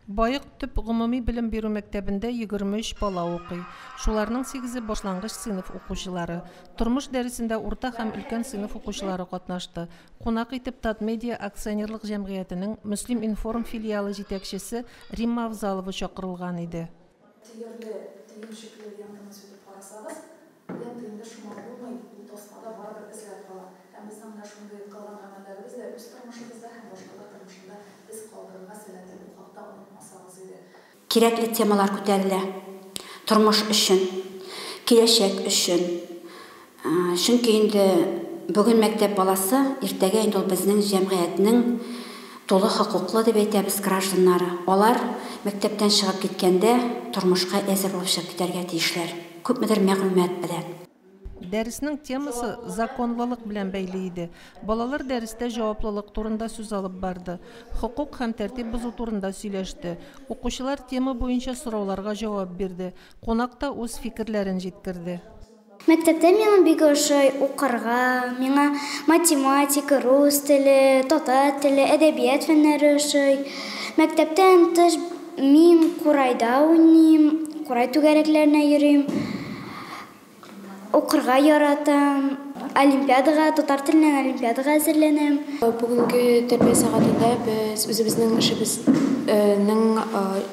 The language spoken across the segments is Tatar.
Байык төп гомуми белем бирү мәктәбендә 23 бала укый. Шуларның 8-е башлангыч сыйныф укучылары. Тормыш дәресендә урта һәм өлкән сыйныф укучылары катнашты. Кунак итеп Татмедиа акционерлык җәмгыятенең Мөслим информ филиалы җитәкчесе Римма Авзалова чакырылган иде. Кирәкле темалар күтәрелә. Тормыш өчен, киләчәк өчен. Чөнки инде бүген мәктәп баласы, иртәгә инде ул безнең җәмгыятьнең тулы хокуклы дип әйтәбез гражданнары. Алар мәктәптән чыгып киткәндә тормышка әзер булып чыгып китәргә тиешләр. Күпмедер мәгълүмат белән. Дәреснең темасы законлылык белән бәйле иде. Балалар дәрестә җаваплылык турында сүз алып барды. Хокук һәм тәртип бозу турында сөйләште. Укучылар тема буенча сорауларга җавап бирде. Кунак та үз фикерләрен җиткерде. Мәктәптә миңа бик ошый укырга, миңа математика, рус теле, татар теле, әдәбият фәннәре ошый. Мәктәптән тыш мин курайда уйныйм, курай түгәрәкләренә йөрим. Укырга яратам, олимпиадага, татар теленнән олимпиадага әзерләнәм. Бүгенге тәрбия сәгатендә без үзебезнең эшебезнең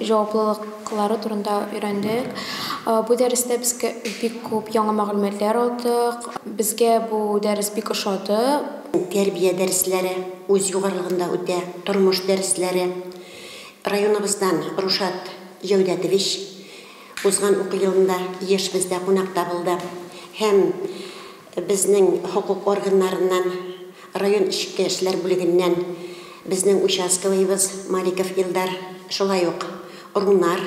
җаваплылыклары турында өйрәндек. Бу дәрестә безгә бик күп яңа мәгълүматлар алдык. Безгә бу дәрес бик ошады. Тәрбия дәресләре үз югарылыгында үтә, тормыш дәресләре. Районыбыздан Рушат Җәүдәтович узган уку елында еш бездә кунакта булды. Һәм безнең хокук органнарыннан, район эчке эшләр бүлегеннән безнең участковыйбыз Маликов Илдар, шулай ук Рунар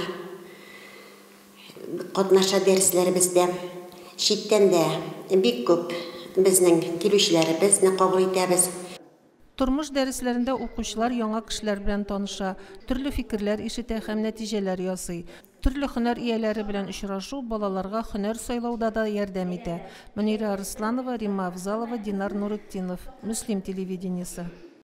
катнаша дәресләребездә. Читтән дә бик күп безнең килүчеләребезне кабул итәбез. Тормыш дәресләрендә укучылар яңа кешеләр белән таныша, төрле фикерләр ишетә һәм нәтиҗәләр ясый. Төрле һөнәр ияләре белән очрашу балаларга һөнәр сайлауда да ярдәм итә. Мөнира Арсланова, Римма Авзалова, Динар Нуретдинов. Мөслим телевидениесе.